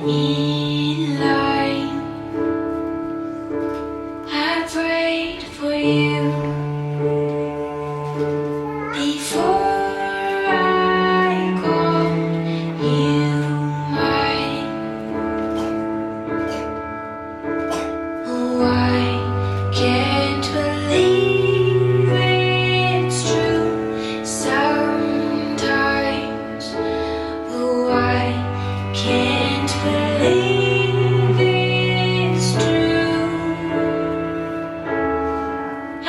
in line. I prayed for you before I called you mine. Oh, I can't believe it's true sometimes. Oh, I can't believe it's true.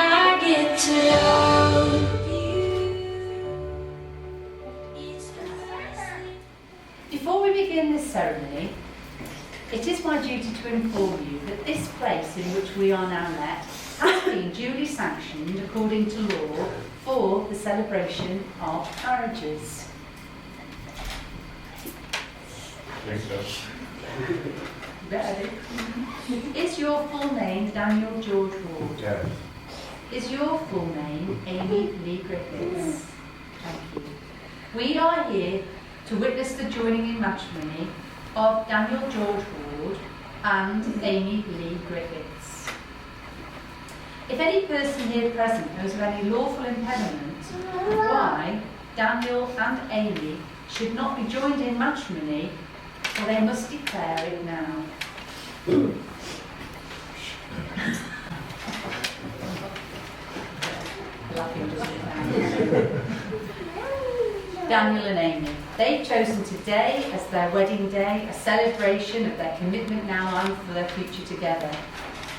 I get to love you. It's the first thing. Before we begin this ceremony, it is my duty to inform you that this place in which we are now met has been duly sanctioned according to law for the celebration of marriages. Ready? Is your full name Daniel George Ward? Yes. Is your full name Amy Lee Griffiths? Thank you. We are here to witness the joining in matrimony of Daniel George Ward and Amy Lee Griffiths. If any person here present knows of any lawful impediment why Daniel and Amy should not be joined in matrimony, well, they must declare it now. Laughing doesn't count. Daniel and Amy, they've chosen today as their wedding day, a celebration of their commitment now and for their future together.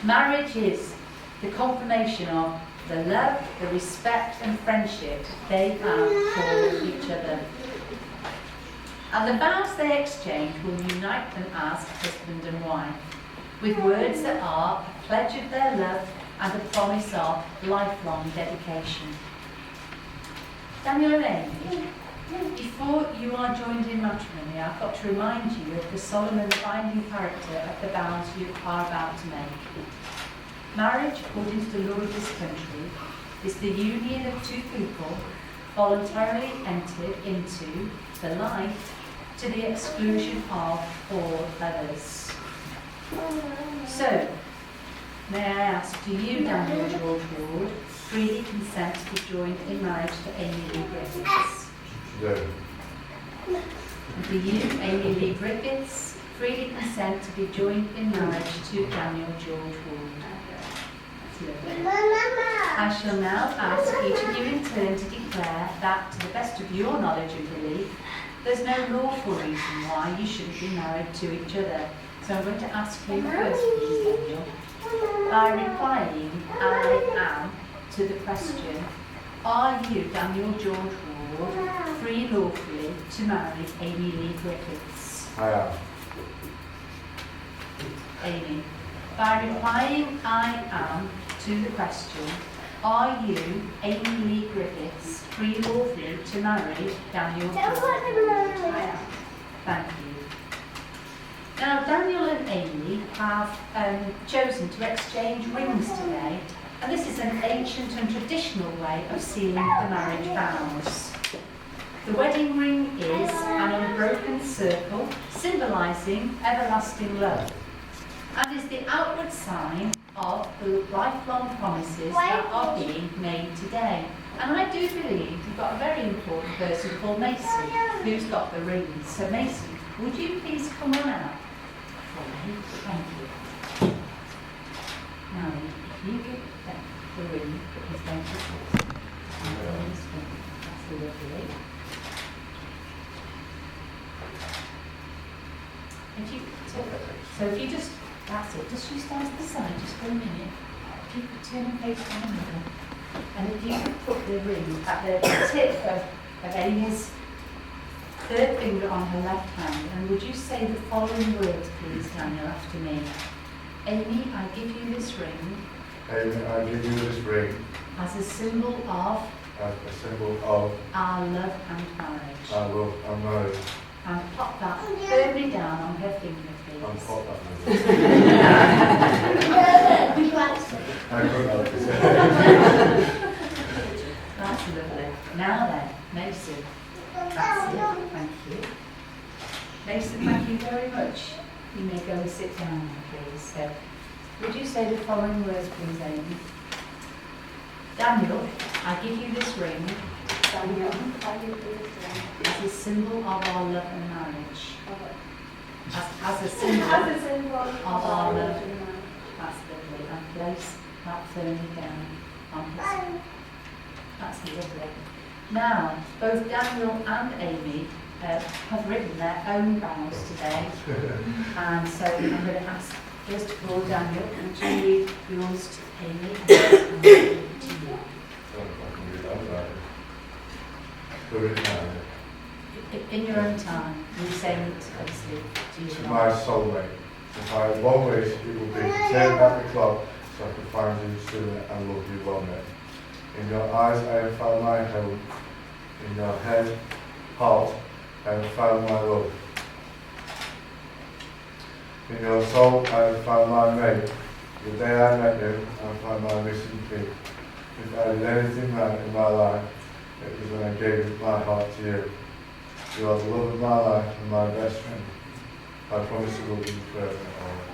Marriage is the confirmation of the love, the respect and friendship they have for each other. And the vows they exchange will unite them as husband and wife, with words that are a pledge of their love and a promise of lifelong dedication. Daniel and Amy, before you are joined in matrimony, I've got to remind you of the solemn and binding character of the vows you are about to make. Marriage, according to the law of this country, is the union of two people voluntarily entered into the life to the exclusion of all others. So, may I ask, do you, Daniel George Ward, freely consent to be joined in marriage to Amy Lee Griffiths? No. And do you, Amy Lee Griffiths, freely consent to be joined in marriage to Daniel George Ward? I shall now ask each of you in turn to declare that, to the best of your knowledge and belief, there's no lawful reason why you shouldn't be married to each other. So I'm going to ask you first, please, Daniel, by replying I am to the question, are you, Daniel George Ward, free lawfully to marry Amy Lee Griffiths? I am. Amy, by replying I am to the question, are you, Amy Lee Griffiths, free lawfully to marry Daniel George Ward? I am. Thank you. Now, Daniel and Amy have chosen to exchange rings today, and this is an ancient and traditional way of sealing the marriage vows. The wedding ring is an unbroken circle symbolising everlasting love, and is the outward sign of the lifelong promises that are being made today. And I do believe you've got a very important person called Mason who's got the rings. So Mason, would you please come on out? Thank you. Now, if you give the ring that he's going to put on his finger, that's lovely. So if you just, that's it, just you stand to the side just for a minute, keep it turning face down the middle, and if you could put the ring at the tip of Amy's third finger on her left hand, and would you say the following words, please, Daniel, after me? Amy, I give you this ring. Amy, I give you this ring As a symbol of as a symbol of our love and marriage. our love and marriage. And pop that firmly down on her finger, please. And pop that ring. I couldn't help it. That's lovely. Now then, Mason. That's it. Thank you. Mason, thank you very much. You may go and sit down now, please. So, would you say the following words, please, Amy? Daniel, I give you this ring Daniel, I give you this ring as a symbol of our love and marriage. As a symbol as a symbol of our our love. love and marriage. That's lovely. And place that firmly down on his. That's lovely. Now, both Daniel and Amy have written their own vows today. And so I'm going to ask, first of all, Daniel, would you read yours to Amy and yours to you? In your own time, you say it obviously to To your my soulmate, if I had one wish, it would be to turn back the clock so I could find you sooner and love you longer. In your eyes I have found my home. In your head, heart, I have found my love. In your soul I have found my mate. The day I met you, I found my missing key. If I did anything right in my life, it was when I gave my heart to you. You are the love of my life and my best friend. I promise to love you forever and always.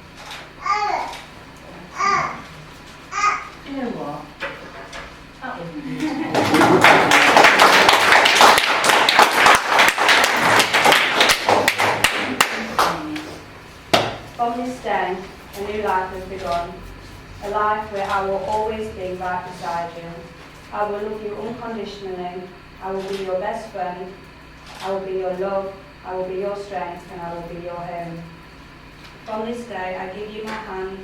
Do you know what? That was beautiful. From this day, a new life has begun. A life where I will always be right beside you. I will love you unconditionally. I will be your best friend. I will be your love. I will be your strength, and I will be your home. From this day, I give you my hand,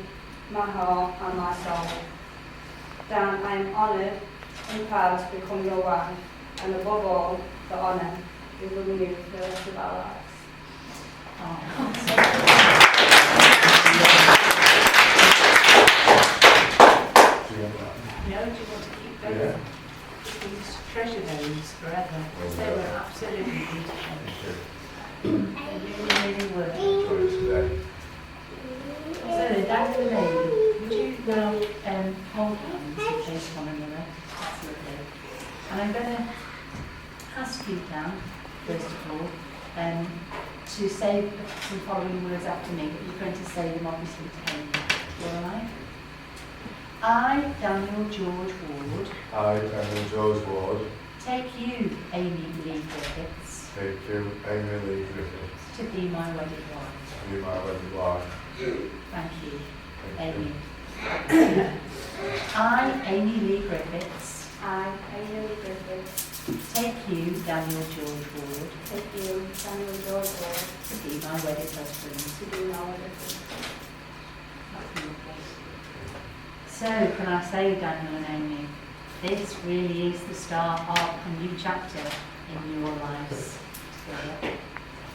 my heart, and my soul. Dan, I am honoured and proud to become your wife, and above all, the honour is loving you for the rest of our lives. Do you want that? No, do you want to keep those? Yeah. Please treasure those forever. They were absolutely beautiful. They really, really were. Enjoy it today. So, Daniel and Amy, would you hold hands and face one another? That's lovely. And I'm going to ask you, Dan, first of all, to say some following words after me, but you're going to say them obviously to Amy. All right? I, Daniel George Ward, I, Daniel George Ward, take you, Amy Lee Griffiths, take you, Amy Lee Griffiths, to be my wedded wife. to be my wedded wife. Thank you, Thank you. Amy. I, Amy Lee Griffiths, I, Amy Griffith, take you, Daniel George Ward, take you, Daniel George Ward, to be my wedded husband. to be my wedded husband. That's beautiful. So, can I say, Daniel and Amy, this really is the start of a new chapter in your lives together.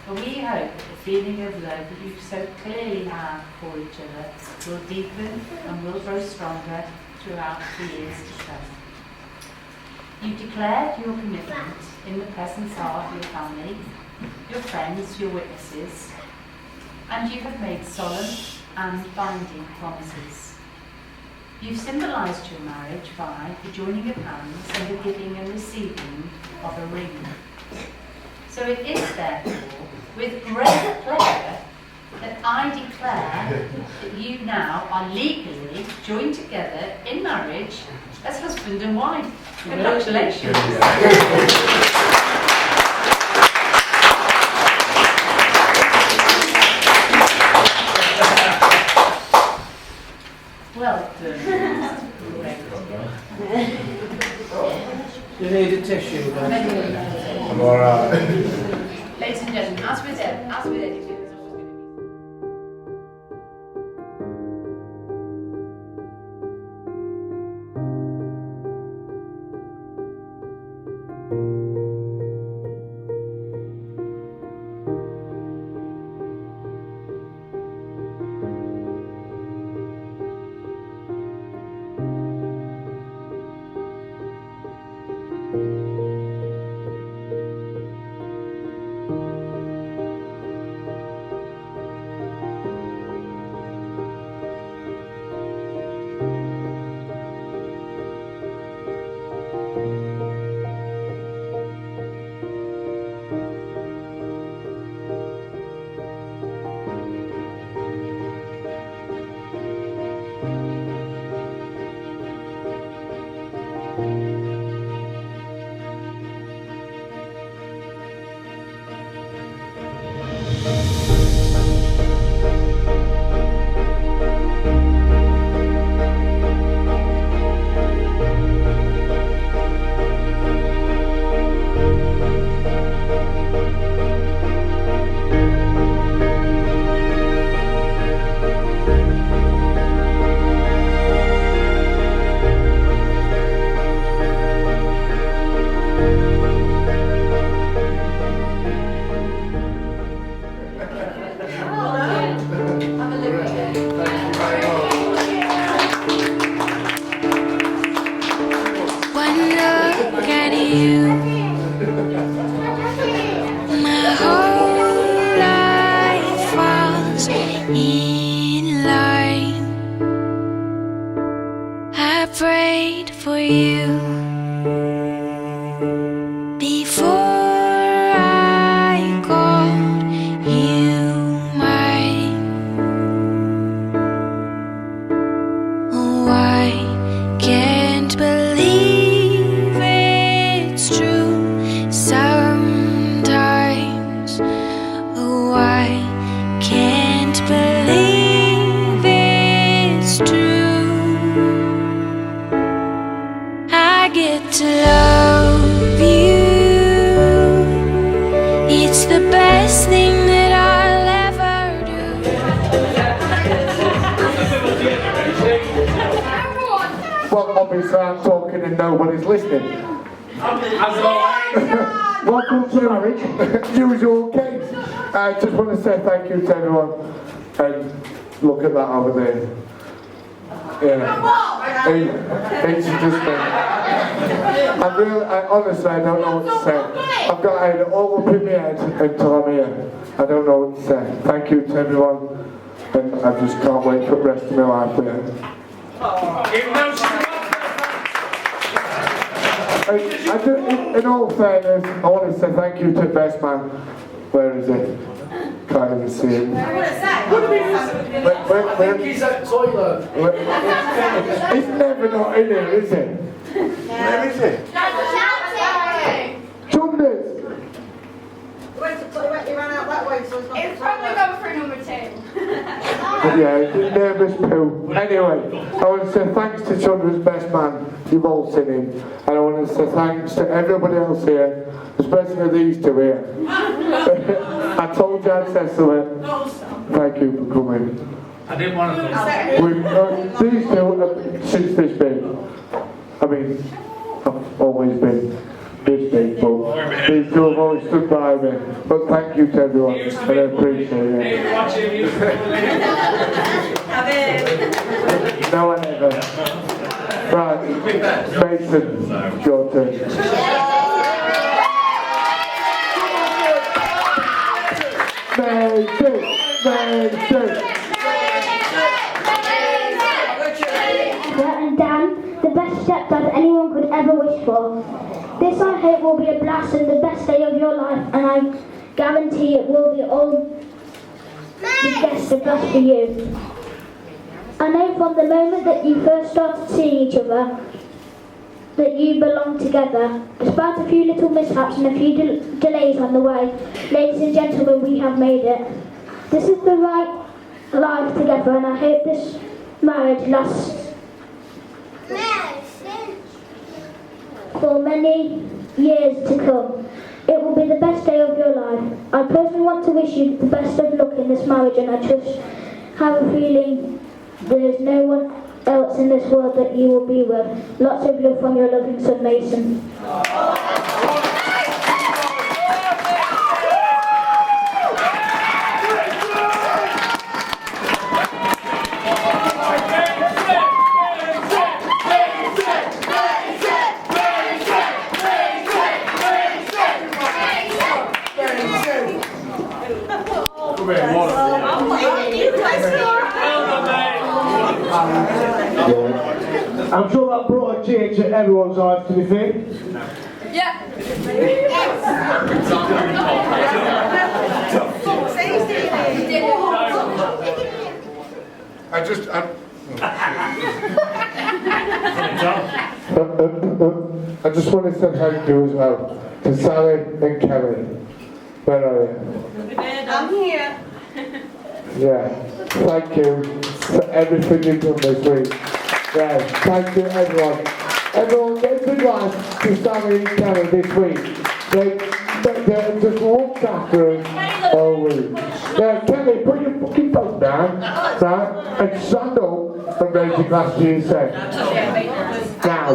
But we hope that the feeling of love that you so clearly have for each other will deepen and will grow stronger throughout the years to come. You declared your commitment in the presence of your family, your friends, your witnesses, and you have made solemn and binding promises. You've symbolised your marriage by the joining of hands and the giving and receiving of a ring. So it is therefore with great pleasure that I declare that you now are legally joined together in marriage as husband and wife. Congratulations. Well done. You need a tissue, don't you? I'm alright. Ladies and gentlemen, as with editing, in line. I prayed for you before I called you mine. Oh, I can't believe it's true sometimes. Oh, I can't believe it's true. I get to love you. It's the best thing that I'll ever do. Well, obviously I'm talking and nobody's listening. Welcome to marriage. Usual case. I just want to say thank you to everyone. And look at that over there. Yeah. It's just me. Honestly, I don't know what to say. I've got it all up in my head until I'm here. I don't know what to say. Thank you to everyone. And I just can't wait for the rest of my life here. In all fairness, I want to say thank you to the best man. Where is it? Can't even see him. I think he's at the toilet. He's never not in here, is he? Where is he? Chunders! He ran out that way, so it's not. It's probably going for number 2. Yeah, he's nervous poo. Anyway, I want to say thanks to Chunders' best man. You've all seen him. And I want to say thanks to everybody else here, especially these two here. I told you I'd say something. Thank you for coming. I didn't want to go. These two, since this big, I mean, I've always been this big, but these two have always stood by me. But thank you to everyone, and I appreciate it. No one ever. Right, Mason, your turn. Mason! And Dan, the best stepdad anyone could ever wish for. This I hope will be a blast and the best day of your life, and I guarantee it will be all the best of best for you. I know from the moment that you first started seeing each other that you belong together. Despite a few little mishaps and a few delays on the way, ladies and gentlemen, we have made it. This is the right life together, and I hope this marriage lasts for many years to come. It will be the best day of your life. I personally want to wish you the best of luck in this marriage, and I just have a feeling there is no one else in this world that you will be with. Lots of love from your loving son, Mason. I'm sure that brought a change to everyone's life, to be fair. Yeah. I just want to say thank you as well to Sally and Kelly. Where are you? I'm here. Yeah, thank you for everything you've done this week. Yeah, thank you everyone. Everyone gets a glass to Sally and Kelly this week. They just looked after us all week. Yeah, Kelly, put your fucking phone down, right, and stand up and raise your glass to yourself. Now,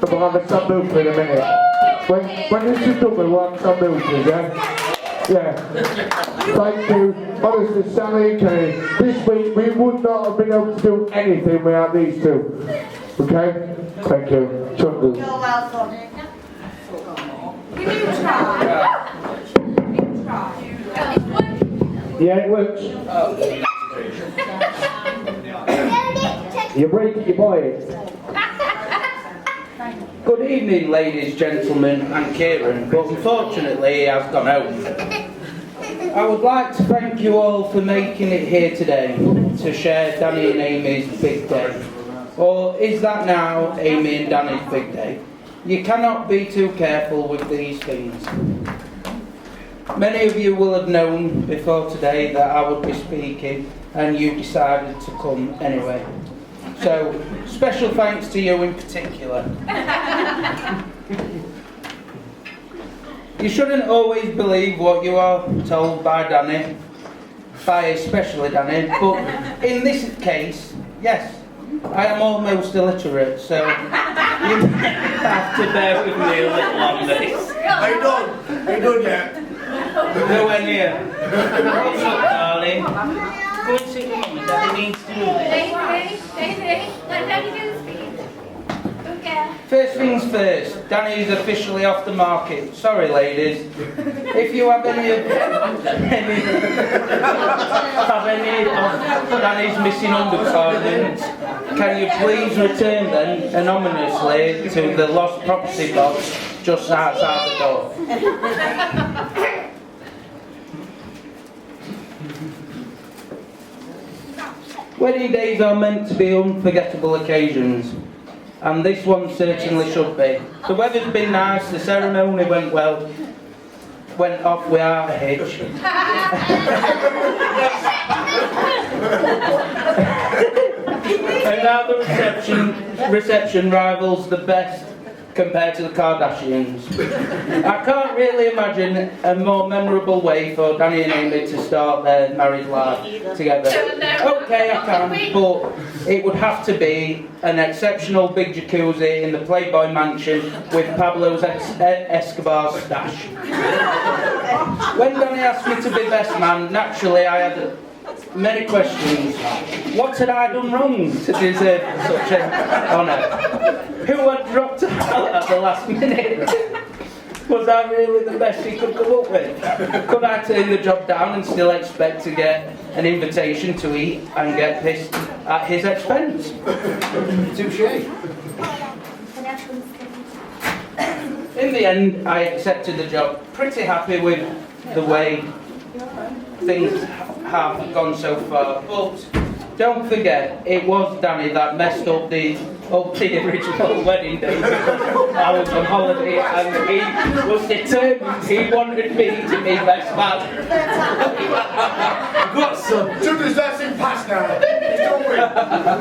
we'll have a sambuca in a minute. When this is done, we'll have sambucas, yeah? Yeah. Thank you. Honestly, Sally and Kelly, this week we would not have been able to do anything without these two. Okay? Thank you. Chunders. You're welcome. Can you try? Yeah, it works. You break it, you buy it. Good evening, ladies, gentlemen, and Kieran, but unfortunately he has gone home. I would like to thank you all for making it here today to share Danny and Amy's big day. Or is that now Amy and Danny's big day? You cannot be too careful with these things. Many of you will have known before today that I would be speaking, and you decided to come anyway. So, special thanks to you in particular. You shouldn't always believe what you are told by Danny, by especially Danny, but in this case, yes, I am almost illiterate, so you have to bear with me a little on this. Are you done? Are you done yet? Nowhere near. What's up, darling? Go and sit with Mummy, Daddy needs to do this. Daisy, let Daddy do the speed. Okay. First things first, Danny is officially off the market. Sorry, ladies. If you have any of Danny's missing undergarments, can you please return them anonymously to the lost property box just outside the door? Wedding days are meant to be unforgettable occasions, and this one certainly should be. The weather's been nice, the ceremony went well, went off without a hitch. And now the reception rivals the best compared to the Kardashians. I can't really imagine a more memorable way for Danny and Amy to start their married life together. Okay, I can, but it would have to be an exceptional big jacuzzi in the Playboy Mansion with Pablo's Escobar stash. When Danny asked me to be best man, naturally I had many questions. What had I done wrong to deserve such an honour? Who had dropped out at the last minute? Was I really the best he could come up with? Could I turn the job down and still expect to get an invitation to eat and get pissed at his expense? Touché. In the end, I accepted the job, pretty happy with the way things have gone so far, but don't forget, it was Danny that messed up the original wedding day because I was on holiday and he was determined he wanted me to be best man. Got some. Judges, that's in past now.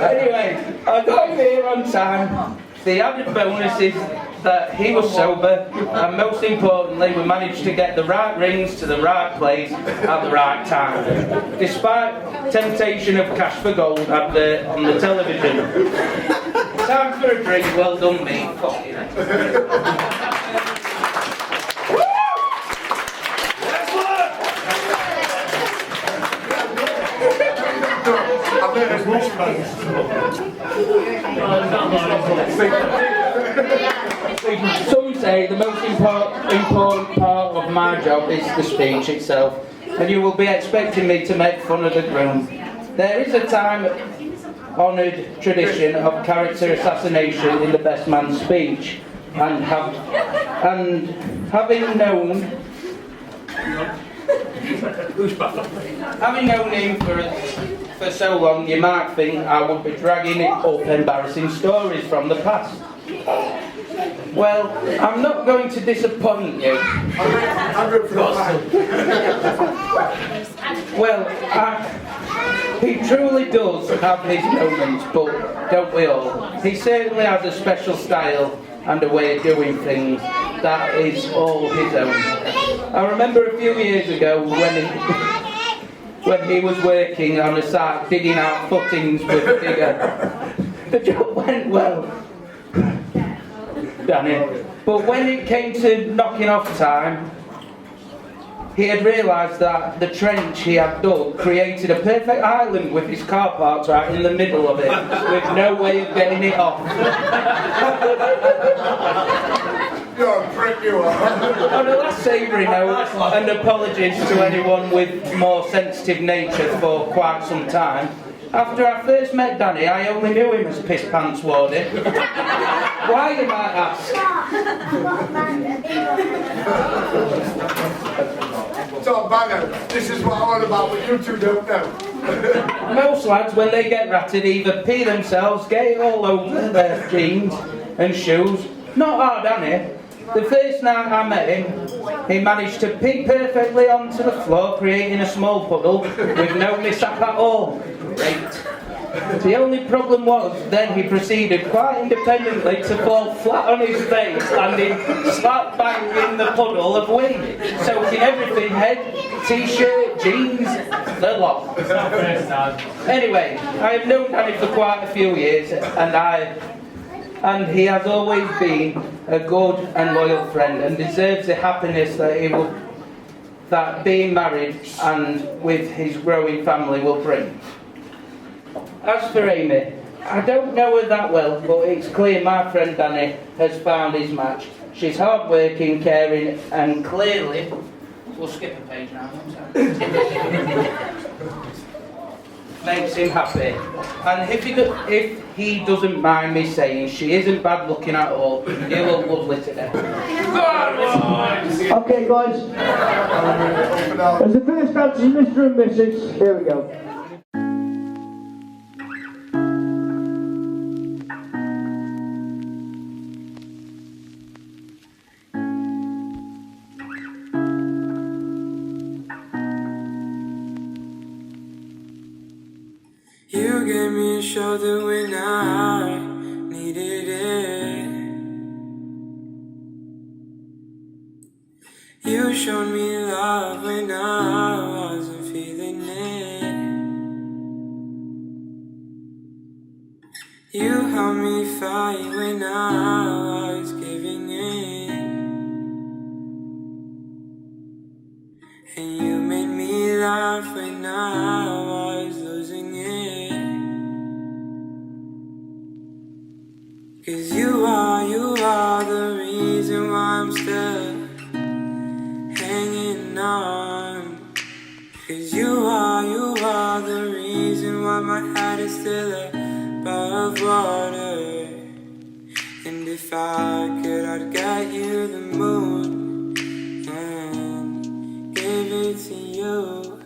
Anyway, I got him here on time. The added bonus is that he was sober, and most importantly, we managed to get the right rings to the right place at the right time, despite temptation of cash for gold advert on the television. Time for a drink, well done me. Fucking Some say the most important part of my job is the speech itself, and you will be expecting me to make fun of the groom. There is a time-honoured tradition of character assassination in the best man's speech, and having known him for so long, you might think I would be dragging up embarrassing stories from the past. Well, I'm not going to disappoint you. Well, he truly does have his moments, but don't we all? He certainly has a special style and a way of doing things that is all his own. I remember a few years ago when he was working on a site digging out footings with a digger. The job went well, Danny, but when it came to knocking off time, he had realised that the trench he had dug created a perfect island with his car parked right in the middle of it, with no way of getting it off. You're a prick, you are. On a last savoury note, and apologies to anyone with more sensitive nature for quite some time, after I first met Danny, I only knew him as Piss Pants Wardy. Why, you might ask? Tom Banner, this is what I'm on about, but you two don't know. Most lads, when they get ratted, either pee themselves, get it all over their jeans and shoes. Not our Danny. The first night I met him, he managed to pee perfectly onto the floor, creating a small puddle with no mishap at all. Great. The only problem was, then he proceeded quite independently to fall flat on his face, landing slap bang in the puddle of wee, soaking everything, head, t-shirt, jeans, the lot. Anyway, I have known Danny for quite a few years, and he has always been a good and loyal friend, and deserves the happiness that being married and with his growing family will bring. As for Amy, I don't know her that well, but it's clear my friend Danny has found his match. She's hard-working, caring, and clearly... We'll skip a page now, makes him happy. And if he doesn't mind me saying, she isn't bad looking at all. You look lovely today. Okay, guys. As the first answer is Mr. and Mrs. Here we go. You gave me a shoulder when I needed it. You showed me love when I wasn't feeling it. You helped me fight when I was giving in. And you made me laugh when I was losing it. 'Cause you are the reason why I'm still hanging on. 'Cause you are the reason why my head is still above water. And if I could, I'd get you the moon and give it to you.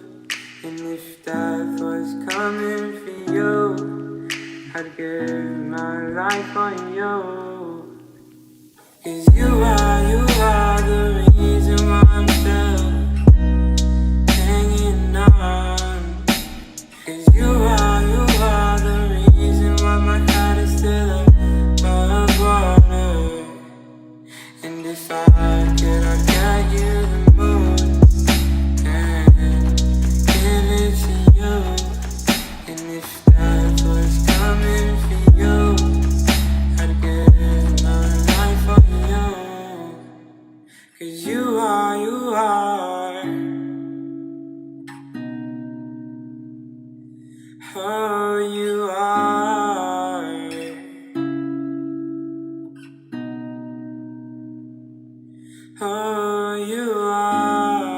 And if death was coming for you, I'd give my life on you. 'Cause you are the reason why I'm still hanging on. 'Cause you are the reason why my head is still above water. And if I could, I'd get you the moon and give it to you. And if death was coming for you, I'd give my life on you. 'Cause you are oh, you are. Oh, you are.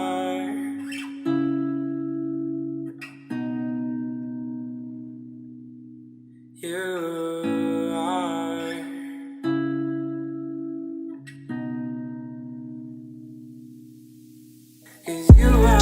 You are. 'Cause you are.